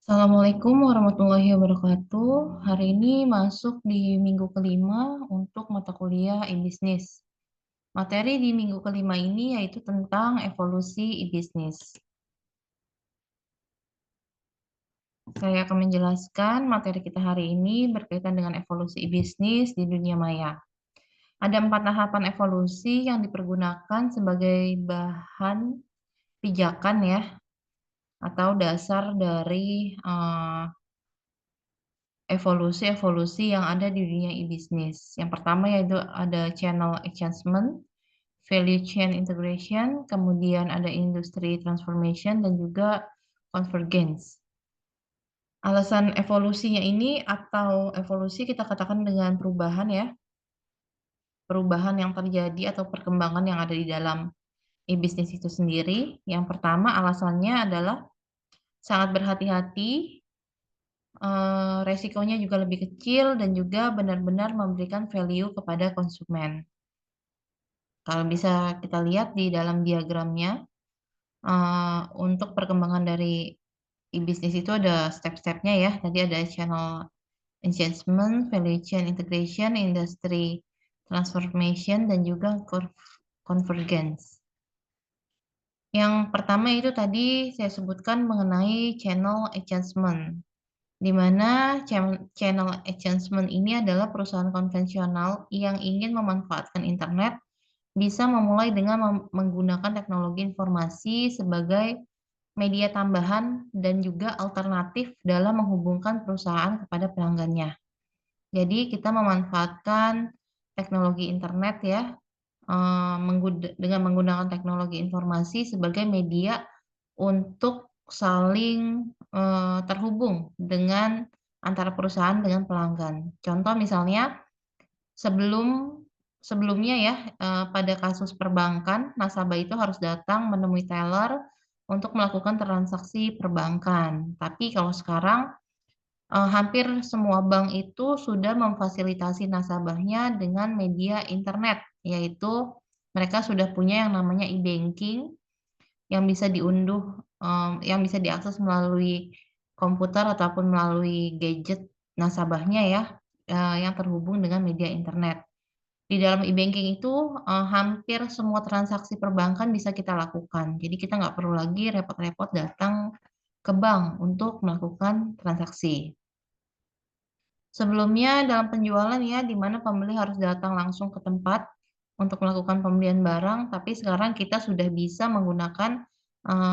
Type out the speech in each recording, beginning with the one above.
Assalamualaikum warahmatullahi wabarakatuh. Hari ini masuk di minggu kelima untuk mata kuliah e-bisnis. Materi di minggu kelima ini yaitu tentang evolusi e-bisnis. Saya akan menjelaskan materi kita hari ini berkaitan dengan evolusi e-bisnis di dunia maya. Ada 4 tahapan evolusi yang dipergunakan sebagai bahan pijakan ya, atau dasar dari evolusi-evolusi yang ada di dunia e-bisnis. Yang pertama yaitu ada channel enhancement, value chain integration, kemudian ada industry transformation, dan juga convergence. Alasan evolusinya ini atau evolusi kita katakan dengan perubahan ya, perubahan yang terjadi atau perkembangan yang ada di dalam e-bisnis itu sendiri. Yang pertama alasannya adalah sangat berhati-hati, resikonya juga lebih kecil dan juga benar-benar memberikan value kepada konsumen. Kalau bisa kita lihat di dalam diagramnya, untuk perkembangan dari e-bisnis itu ada step-stepnya ya. Tadi ada channel enhancement, value chain integration, industry transformation, dan juga convergence. Yang pertama itu tadi saya sebutkan mengenai channel enhancement, di mana channel enhancement ini adalah perusahaan konvensional yang ingin memanfaatkan internet bisa memulai dengan menggunakan teknologi informasi sebagai media tambahan dan juga alternatif dalam menghubungkan perusahaan kepada pelanggannya. Jadi kita memanfaatkan teknologi internet ya, dengan menggunakan teknologi informasi sebagai media untuk saling terhubung dengan antara perusahaan dengan pelanggan. Contoh misalnya sebelum sebelumnya ya, pada kasus perbankan, nasabah itu harus datang menemui teller untuk melakukan transaksi perbankan. Tapi kalau sekarang hampir semua bank itu sudah memfasilitasi nasabahnya dengan media internet, yaitu mereka sudah punya yang namanya e-banking yang bisa diunduh, yang bisa diakses melalui komputer ataupun melalui gadget nasabahnya ya, yang terhubung dengan media internet. Di dalam e-banking itu hampir semua transaksi perbankan bisa kita lakukan. Jadi kita nggak perlu lagi repot-repot datang ke bank untuk melakukan transaksi. Sebelumnya dalam penjualan ya, di mana pembeli harus datang langsung ke tempat untuk melakukan pembelian barang, tapi sekarang kita sudah bisa menggunakan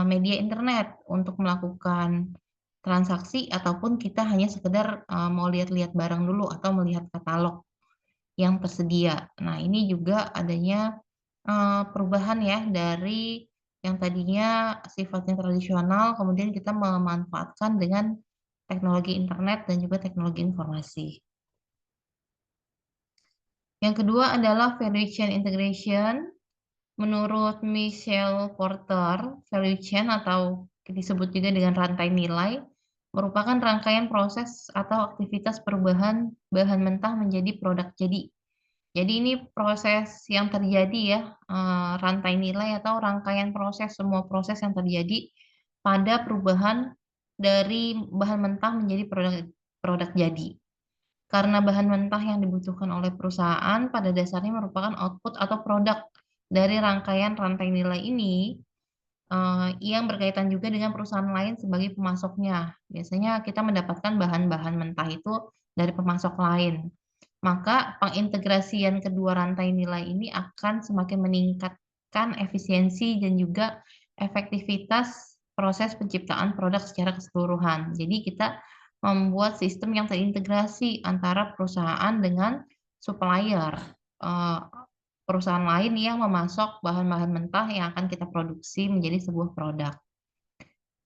media internet untuk melakukan transaksi ataupun kita hanya sekedar mau lihat-lihat barang dulu atau melihat katalog yang tersedia. Nah, ini juga adanya perubahan ya dari yang tadinya sifatnya tradisional, kemudian kita memanfaatkan dengan teknologi internet dan juga teknologi informasi. Yang kedua adalah value chain integration. Menurut Michelle Porter, value chain atau disebut juga dengan rantai nilai merupakan rangkaian proses atau aktivitas perubahan bahan mentah menjadi produk jadi. Jadi ini proses yang terjadi ya, rantai nilai atau rangkaian proses, semua proses yang terjadi pada perubahan dari bahan mentah menjadi produk produk jadi. Karena bahan mentah yang dibutuhkan oleh perusahaan pada dasarnya merupakan output atau produk dari rangkaian rantai nilai ini, yang berkaitan juga dengan perusahaan lain sebagai pemasoknya. Biasanya kita mendapatkan bahan-bahan mentah itu dari pemasok lain. Maka pengintegrasian kedua rantai nilai ini akan semakin meningkatkan efisiensi dan juga efektivitas proses penciptaan produk secara keseluruhan. Jadi kita membuat sistem yang terintegrasi antara perusahaan dengan supplier, eh, perusahaan lain yang memasok bahan-bahan mentah yang akan kita produksi menjadi sebuah produk.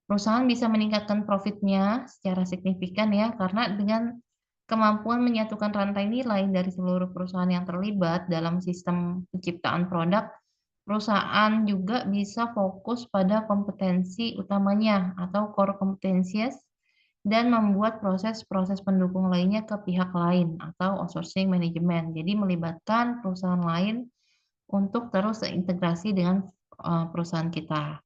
Perusahaan bisa meningkatkan profitnya secara signifikan ya, karena dengan kemampuan menyatukan rantai nilai dari seluruh perusahaan yang terlibat dalam sistem penciptaan produk, perusahaan juga bisa fokus pada kompetensi utamanya atau core competencies dan membuat proses-proses pendukung lainnya ke pihak lain atau outsourcing management. Jadi melibatkan perusahaan lain untuk terus terintegrasi dengan perusahaan kita.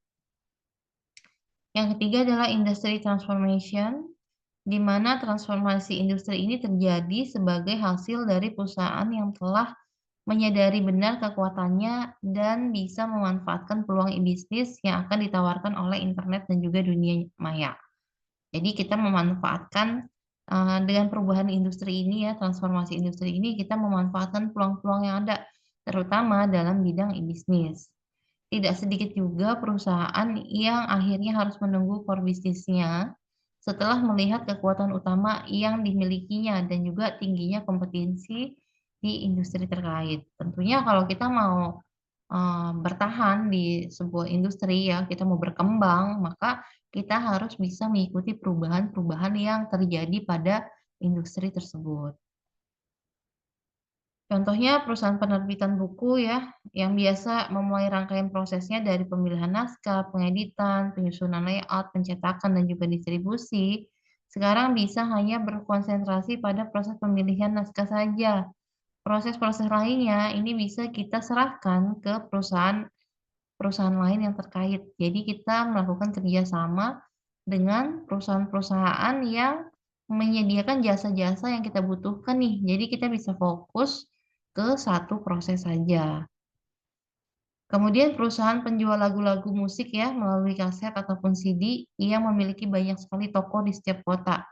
Yang ketiga adalah industry transformation, di mana transformasi industri ini terjadi sebagai hasil dari perusahaan yang telah menyadari benar kekuatannya dan bisa memanfaatkan peluang bisnis yang akan ditawarkan oleh internet dan juga dunia maya. Jadi kita memanfaatkan, dengan perubahan industri ini ya, transformasi industri ini kita memanfaatkan peluang-peluang yang ada, terutama dalam bidang bisnis. Tidak sedikit juga perusahaan yang akhirnya harus menunggu core bisnisnya setelah melihat kekuatan utama yang dimilikinya dan juga tingginya kompetensi di industri terkait. Tentunya kalau kita mau bertahan di sebuah industri ya, kita mau berkembang, maka kita harus bisa mengikuti perubahan-perubahan yang terjadi pada industri tersebut. Contohnya perusahaan penerbitan buku ya, yang biasa memulai rangkaian prosesnya dari pemilihan naskah, pengeditan, penyusunan layout, pencetakan, dan juga distribusi, sekarang bisa hanya berkonsentrasi pada proses pemilihan naskah saja. Proses-proses lainnya ini bisa kita serahkan ke perusahaan lain yang terkait. Jadi kita melakukan kerjasama dengan perusahaan-perusahaan yang menyediakan jasa-jasa yang kita butuhkan nih. Jadi kita bisa fokus ke satu proses saja. Kemudian perusahaan penjual lagu-lagu musik ya melalui kaset ataupun CD yang memiliki banyak sekali toko di setiap kota.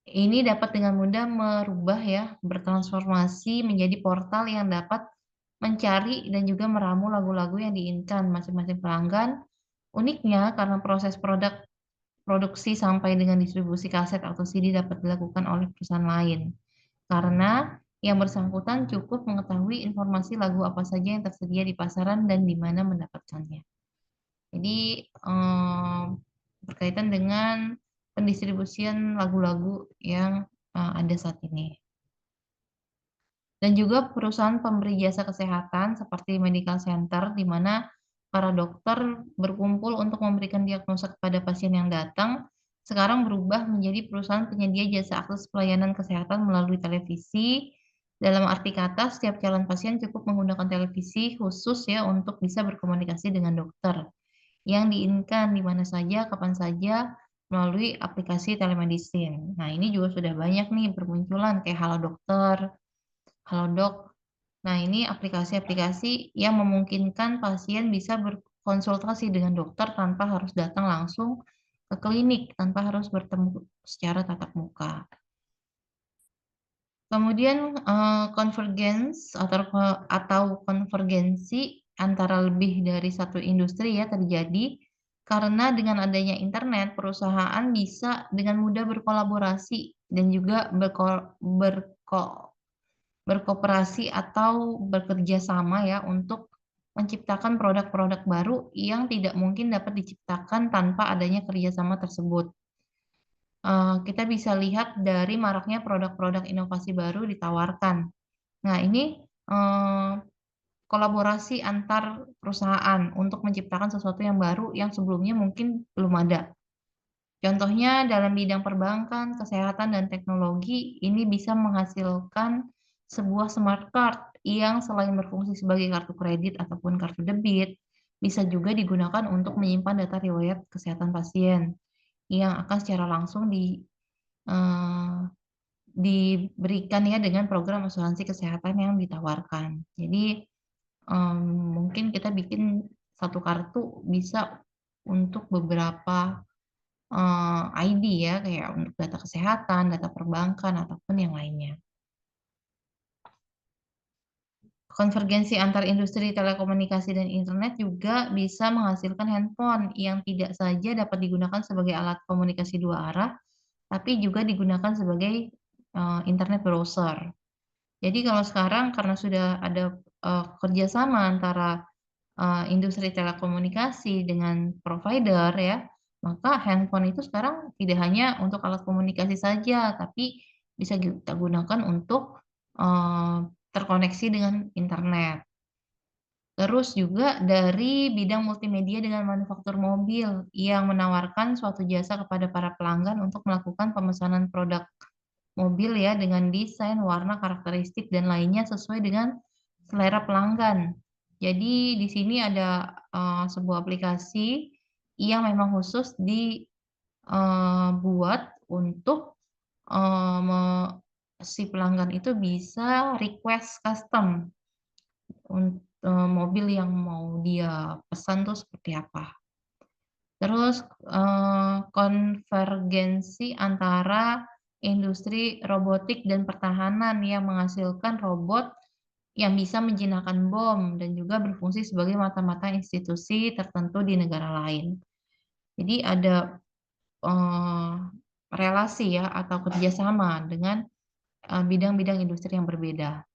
Ini dapat dengan mudah merubah ya, bertransformasi menjadi portal yang dapat mencari dan juga meramu lagu-lagu yang diinginkan masing-masing pelanggan. Uniknya, karena proses produksi sampai dengan distribusi kaset atau CD dapat dilakukan oleh perusahaan lain. Karena yang bersangkutan cukup mengetahui informasi lagu apa saja yang tersedia di pasaran dan di mana mendapatkannya. Jadi, berkaitan dengan pendistribusian lagu-lagu yang, ada saat ini. Dan juga perusahaan pemberi jasa kesehatan seperti medical center, di mana para dokter berkumpul untuk memberikan diagnosa kepada pasien yang datang, sekarang berubah menjadi perusahaan penyedia jasa akses pelayanan kesehatan melalui televisi. Dalam arti kata, setiap calon pasien cukup menggunakan televisi khusus ya untuk bisa berkomunikasi dengan dokter yang diinginkan di mana saja, kapan saja melalui aplikasi telemedicine. Nah, ini juga sudah banyak nih bermunculan kayak Halo Dokter, Halodoc. Nah, ini aplikasi-aplikasi yang memungkinkan pasien bisa berkonsultasi dengan dokter tanpa harus datang langsung ke klinik, tanpa harus bertemu secara tatap muka. Kemudian, atau konvergensi antara lebih dari satu industri ya terjadi karena dengan adanya internet, perusahaan bisa dengan mudah berkolaborasi dan juga berkoperasi atau bekerja sama ya untuk menciptakan produk-produk baru yang tidak mungkin dapat diciptakan tanpa adanya kerjasama tersebut. Kita bisa lihat dari maraknya produk-produk inovasi baru ditawarkan. Nah, ini kolaborasi antar perusahaan untuk menciptakan sesuatu yang baru yang sebelumnya mungkin belum ada. Contohnya dalam bidang perbankan, kesehatan, dan teknologi, ini bisa menghasilkan sebuah smart card yang selain berfungsi sebagai kartu kredit ataupun kartu debit, bisa juga digunakan untuk menyimpan data riwayat kesehatan pasien yang akan secara langsung eh, diberikan ya dengan program asuransi kesehatan yang ditawarkan. Jadi mungkin kita bikin satu kartu bisa untuk beberapa ID ya, kayak untuk data kesehatan, data perbankan, ataupun yang lainnya. Konvergensi antar industri telekomunikasi dan internet juga bisa menghasilkan handphone yang tidak saja dapat digunakan sebagai alat komunikasi dua arah, tapi juga digunakan sebagai internet browser. Jadi kalau sekarang karena sudah ada kerjasama antara industri telekomunikasi dengan provider ya, maka handphone itu sekarang tidak hanya untuk alat komunikasi saja, tapi bisa kita gunakan untuk terkoneksi dengan internet. Terus juga dari bidang multimedia dengan manufaktur mobil yang menawarkan suatu jasa kepada para pelanggan untuk melakukan pemesanan produk mobil ya dengan desain, warna, karakteristik, dan lainnya sesuai dengan selera pelanggan. Jadi di sini ada sebuah aplikasi yang memang khusus dibuat untuk, si pelanggan itu bisa request custom mobil yang mau dia pesan tuh seperti apa. Terus, konvergensi antara industri robotik dan pertahanan yang menghasilkan robot yang bisa menjinakkan bom dan juga berfungsi sebagai mata-mata institusi tertentu di negara lain. Jadi ada, eee, relasi ya atau kerjasama dengan, bidang-bidang industri yang berbeda.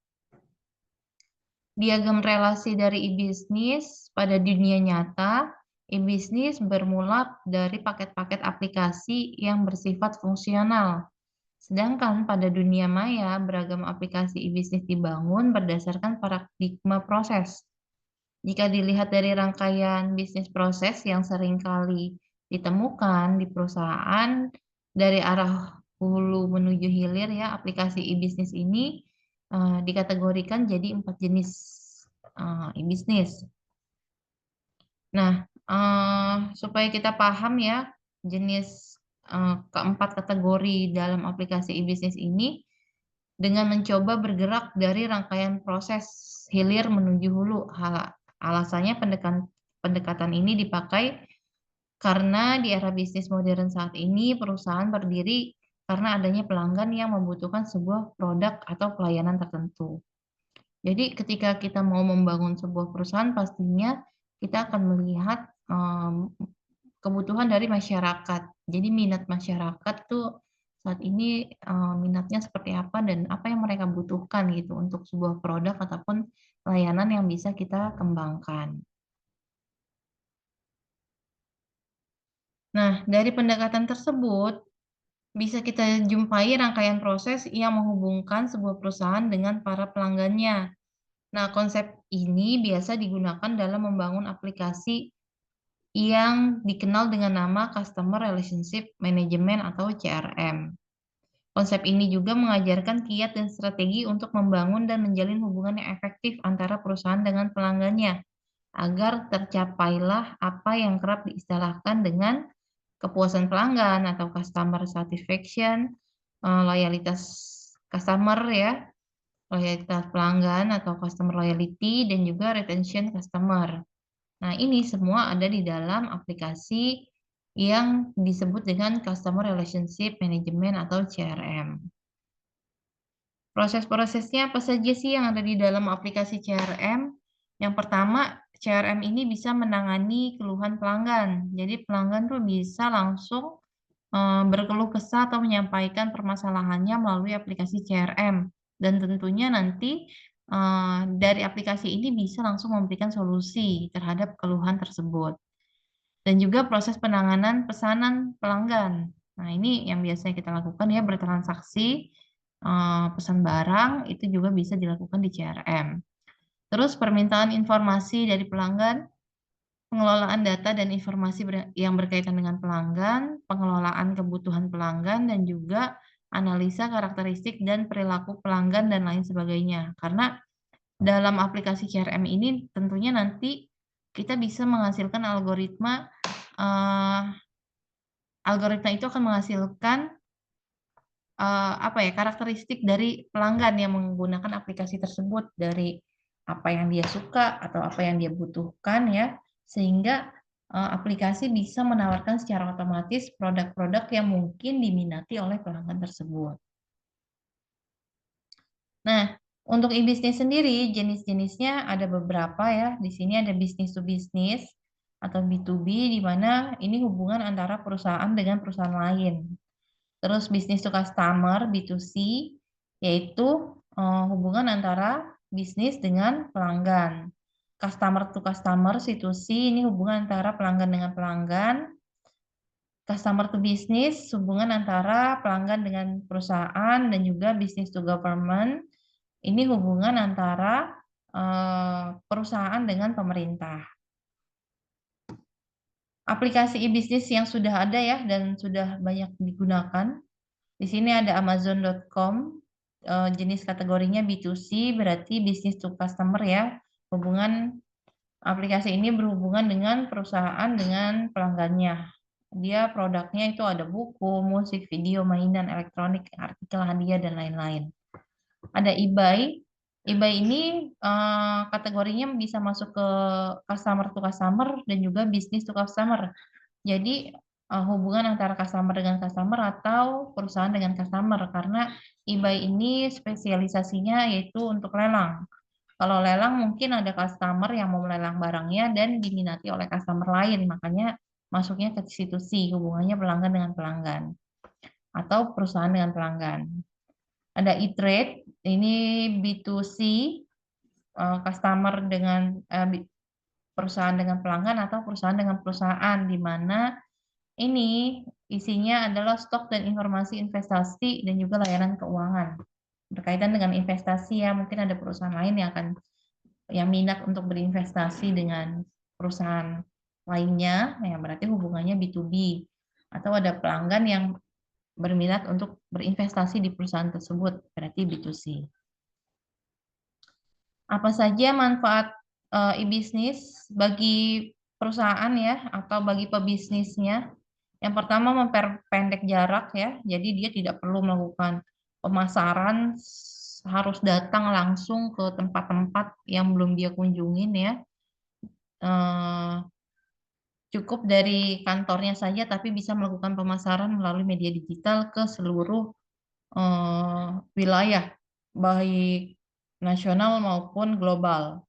Diagram relasi dari e-bisnis pada dunia nyata, e-bisnis bermula dari paket-paket aplikasi yang bersifat fungsional. Sedangkan pada dunia maya, beragam aplikasi e-bisnis dibangun berdasarkan paradigma proses. Jika dilihat dari rangkaian bisnis proses yang seringkali ditemukan di perusahaan dari arah hulu menuju hilir ya, aplikasi e-bisnis ini dikategorikan jadi 4 jenis e-bisnis. Nah, supaya kita paham ya jenis keempat kategori dalam aplikasi e-bisnis ini dengan mencoba bergerak dari rangkaian proses hilir menuju hulu. Alasannya pendekatan ini dipakai karena di era bisnis modern saat ini perusahaan berdiri karena adanya pelanggan yang membutuhkan sebuah produk atau pelayanan tertentu. Jadi ketika kita mau membangun sebuah perusahaan pastinya kita akan melihat, kebutuhan dari masyarakat. Jadi minat masyarakat tuh saat ini, minatnya seperti apa dan apa yang mereka butuhkan gitu untuk sebuah produk ataupun layanan yang bisa kita kembangkan. Nah, dari pendekatan tersebut bisa kita jumpai rangkaian proses yang menghubungkan sebuah perusahaan dengan para pelanggannya. Nah, konsep ini biasa digunakan dalam membangun aplikasi yang dikenal dengan nama Customer Relationship Management atau CRM. Konsep ini juga mengajarkan kiat dan strategi untuk membangun dan menjalin hubungan yang efektif antara perusahaan dengan pelanggannya, agar tercapailah apa yang kerap diistilahkan dengan kepuasan pelanggan atau customer satisfaction, loyalitas customer ya, loyalitas pelanggan atau customer loyalty, dan juga retention customer. Nah, ini semua ada di dalam aplikasi yang disebut dengan Customer Relationship Management atau CRM. Proses-prosesnya apa saja sih yang ada di dalam aplikasi CRM? Yang pertama, CRM ini bisa menangani keluhan pelanggan. Jadi pelanggan tuh bisa langsung berkeluh kesah atau menyampaikan permasalahannya melalui aplikasi CRM. Dan tentunya nanti dari aplikasi ini bisa langsung memberikan solusi terhadap keluhan tersebut. Dan juga proses penanganan pesanan pelanggan. Nah, ini yang biasanya kita lakukan ya bertransaksi, pesan barang itu juga bisa dilakukan di CRM. Terus permintaan informasi dari pelanggan, pengelolaan data dan informasi yang berkaitan dengan pelanggan, pengelolaan kebutuhan pelanggan, dan juga analisa karakteristik dan perilaku pelanggan dan lain sebagainya. Karena dalam aplikasi CRM ini tentunya nanti kita bisa menghasilkan algoritma, algoritma itu akan menghasilkan apa ya, karakteristik dari pelanggan yang menggunakan aplikasi tersebut, dari apa yang dia suka atau apa yang dia butuhkan ya, sehingga, aplikasi bisa menawarkan secara otomatis produk-produk yang mungkin diminati oleh pelanggan tersebut. Nah, untuk e-bisnis sendiri jenis-jenisnya ada beberapa ya, di sini ada bisnis to bisnis atau B2B, di mana ini hubungan antara perusahaan dengan perusahaan lain. Terus bisnis to customer, B2C, yaitu, hubungan antara bisnis dengan pelanggan. Customer to customer, C2C, ini hubungan antara pelanggan dengan pelanggan. Customer to business, hubungan antara pelanggan dengan perusahaan, dan juga business to government, ini hubungan antara, perusahaan dengan pemerintah. Aplikasi e-bisnis yang sudah ada ya dan sudah banyak digunakan. Di sini ada Amazon.com, jenis kategorinya B2C, berarti business to customer ya, hubungan Aplikasi ini berhubungan dengan perusahaan dengan pelanggannya. Dia produknya itu ada buku, musik, video, mainan, elektronik, artikel hadiah, dan lain-lain. Ada eBay. eBay ini kategorinya bisa masuk ke customer to customer dan juga business to customer. Jadi hubungan antara customer dengan customer atau perusahaan dengan customer, karena eBay ini spesialisasinya yaitu untuk lelang. Kalau lelang mungkin ada customer yang mau melelang barangnya dan diminati oleh customer lain, makanya masuknya ke situ sih, hubungannya pelanggan dengan pelanggan atau perusahaan dengan pelanggan. Ada e-trade, ini B2C, customer dengan perusahaan dengan pelanggan atau perusahaan dengan perusahaan, di mana ini isinya adalah stok dan informasi investasi dan juga layanan keuangan. Berkaitan dengan investasi ya, mungkin ada perusahaan lain yang minat untuk berinvestasi dengan perusahaan lainnya, ya berarti hubungannya B2B. Atau ada pelanggan yang berminat untuk berinvestasi di perusahaan tersebut, berarti B2C. Apa saja manfaat e-bisnis bagi perusahaan ya, atau bagi pebisnisnya? Yang pertama, memperpendek jarak ya, jadi dia tidak perlu melakukan pemasaran, harus datang langsung ke tempat-tempat yang belum dia kunjungin ya. Cukup dari kantornya saja, tapi bisa melakukan pemasaran melalui media digital ke seluruh wilayah, baik nasional maupun global.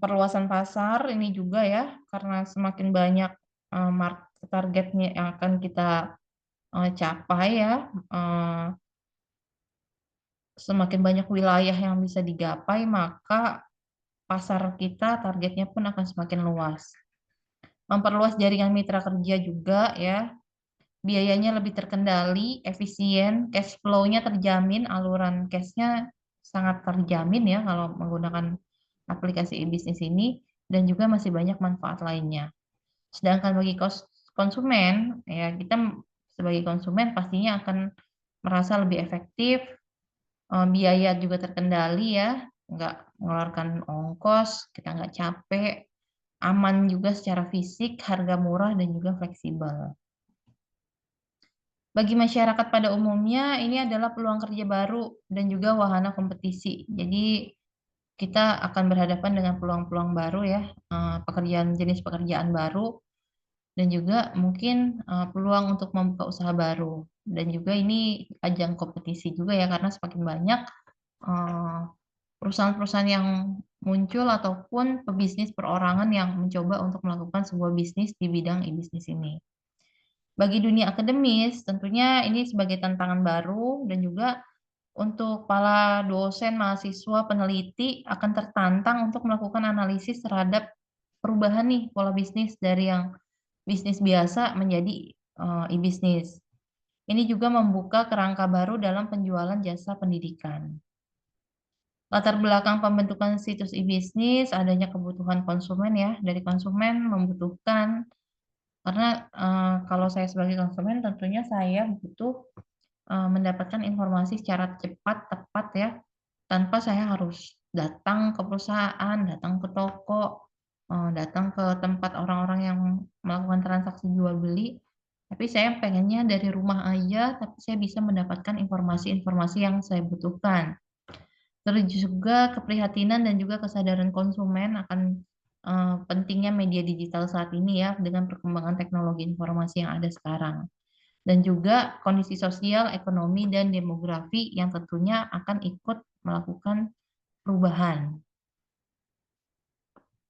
Perluasan pasar ini juga ya, karena semakin banyak market targetnya yang akan kita capai ya, semakin banyak wilayah yang bisa digapai, maka pasar kita targetnya pun akan semakin luas. Memperluas jaringan mitra kerja juga ya, biayanya lebih terkendali, efisien, cash flow-nya terjamin, aluran cash-nya sangat terjamin ya kalau menggunakan aplikasi e-bisnis ini, dan juga masih banyak manfaat lainnya. Sedangkan bagi konsumen, ya kita sebagai konsumen pastinya akan merasa lebih efektif, biaya juga terkendali ya, nggak mengeluarkan ongkos, kita nggak capek, aman juga secara fisik, harga murah, dan juga fleksibel. Bagi masyarakat pada umumnya, ini adalah peluang kerja baru dan juga wahana kompetisi. Jadi kita akan berhadapan dengan peluang-peluang baru ya, jenis pekerjaan baru, dan juga mungkin peluang untuk membuka usaha baru. Dan juga ini ajang kompetisi juga ya, karena semakin banyak perusahaan-perusahaan yang muncul ataupun pebisnis perorangan yang mencoba untuk melakukan sebuah bisnis di bidang e-bisnis ini. Bagi dunia akademis, tentunya ini sebagai tantangan baru, dan juga untuk para dosen, mahasiswa, peneliti akan tertantang untuk melakukan analisis terhadap perubahan nih pola bisnis dari yang bisnis biasa menjadi e-bisnis. Ini juga membuka kerangka baru dalam penjualan jasa pendidikan. Latar belakang pembentukan situs e-bisnis, adanya kebutuhan konsumen ya, dari konsumen membutuhkan, karena kalau saya sebagai konsumen tentunya saya butuh mendapatkan informasi secara cepat, tepat ya, tanpa saya harus datang ke perusahaan, datang ke toko, datang ke tempat orang-orang yang melakukan transaksi jual beli, tapi saya pengennya dari rumah aja, tapi saya bisa mendapatkan informasi-informasi yang saya butuhkan. Terus juga keprihatinan dan juga kesadaran konsumen akan pentingnya media digital saat ini ya, dengan perkembangan teknologi informasi yang ada sekarang. Dan juga kondisi sosial, ekonomi, dan demografi yang tentunya akan ikut melakukan perubahan.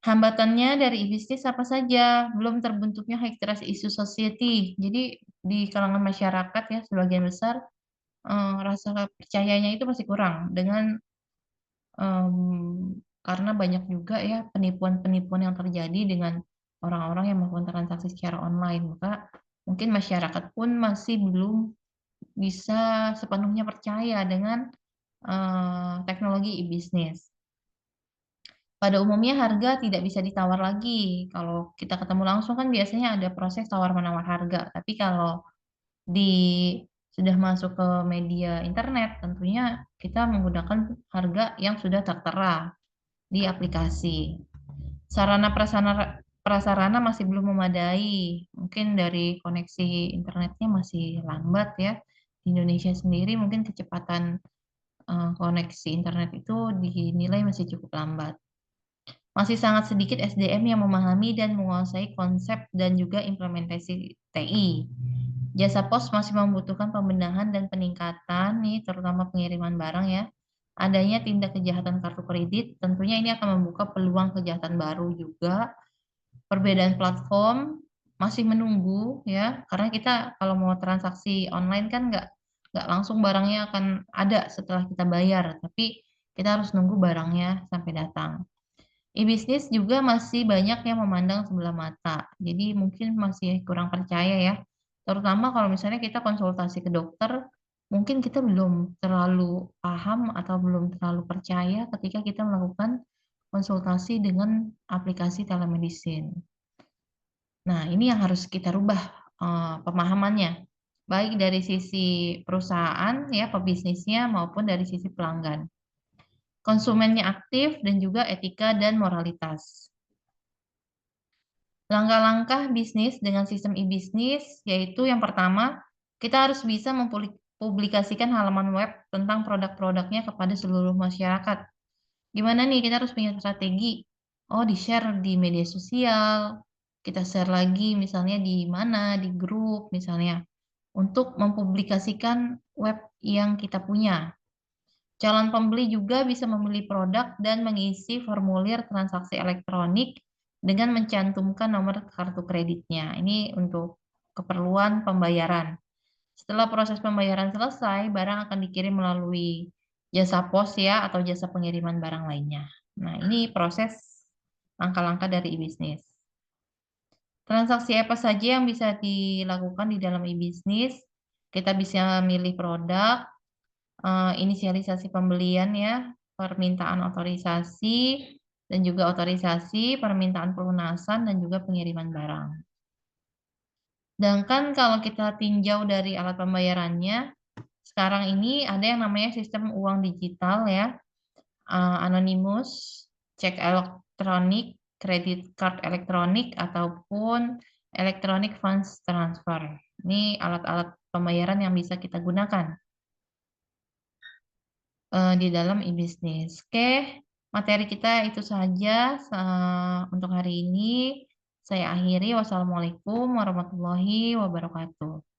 Hambatannya dari e-bisnis apa saja? Belum terbentuknya high trust issue society. Jadi di kalangan masyarakat ya, sebagian besar rasa percayanya itu masih kurang dengan karena banyak juga ya penipuan-penipuan yang terjadi dengan orang-orang yang melakukan transaksi secara online. Maka mungkin masyarakat pun masih belum bisa sepenuhnya percaya dengan teknologi e-bisnis. Pada umumnya harga tidak bisa ditawar lagi. Kalau kita ketemu langsung kan biasanya ada proses tawar-menawar harga. Tapi kalau di sudah masuk ke media internet, tentunya kita menggunakan harga yang sudah tertera. di aplikasi. Sarana prasarana masih belum memadai. Mungkin dari koneksi internetnya masih lambat ya. Di Indonesia sendiri mungkin kecepatan koneksi internet itu dinilai masih cukup lambat. Masih sangat sedikit SDM yang memahami dan menguasai konsep dan juga implementasi TI. Jasa pos masih membutuhkan pembenahan dan peningkatan nih, terutama pengiriman barang ya. Adanya tindak kejahatan kartu kredit, tentunya ini akan membuka peluang kejahatan baru juga. Perbedaan platform masih menunggu ya, karena kita kalau mau transaksi online kan nggak langsung barangnya akan ada setelah kita bayar, tapi kita harus nunggu barangnya sampai datang. E-bisnis juga masih banyak yang memandang sebelah mata. Jadi mungkin masih kurang percaya ya. Terutama kalau misalnya kita konsultasi ke dokter, mungkin kita belum terlalu paham atau belum terlalu percaya ketika kita melakukan konsultasi dengan aplikasi telemedicine. Nah, ini yang harus kita rubah pemahamannya, baik dari sisi perusahaan ya, pebisnisnya maupun dari sisi pelanggan. Konsumennya aktif dan juga etika dan moralitas. Langkah-langkah bisnis dengan sistem e-bisnis yaitu yang pertama, kita harus bisa mempublikasikan halaman web tentang produk-produknya kepada seluruh masyarakat. Gimana nih kita harus punya strategi? Oh, di-share di media sosial, kita share lagi misalnya di mana, di grup misalnya, untuk mempublikasikan web yang kita punya. Calon pembeli juga bisa memilih produk dan mengisi formulir transaksi elektronik dengan mencantumkan nomor kartu kreditnya. Ini untuk keperluan pembayaran. Setelah proses pembayaran selesai, barang akan dikirim melalui jasa pos ya atau jasa pengiriman barang lainnya. Nah, ini proses langkah-langkah dari e-bisnis. Transaksi apa saja yang bisa dilakukan di dalam e-bisnis? Kita bisa milih produk, inisialisasi pembelian ya, permintaan otorisasi, dan juga otorisasi, permintaan pelunasan, dan juga pengiriman barang. Sedangkan kalau kita tinjau dari alat pembayarannya, sekarang ini ada yang namanya sistem uang digital ya, anonimus, cek elektronik, kredit card elektronik, ataupun electronic funds transfer. Ini alat-alat pembayaran yang bisa kita gunakan di dalam e-bisnis. Oke, materi kita itu saja untuk hari ini. Saya akhiri. Wassalamualaikum warahmatullahi wabarakatuh.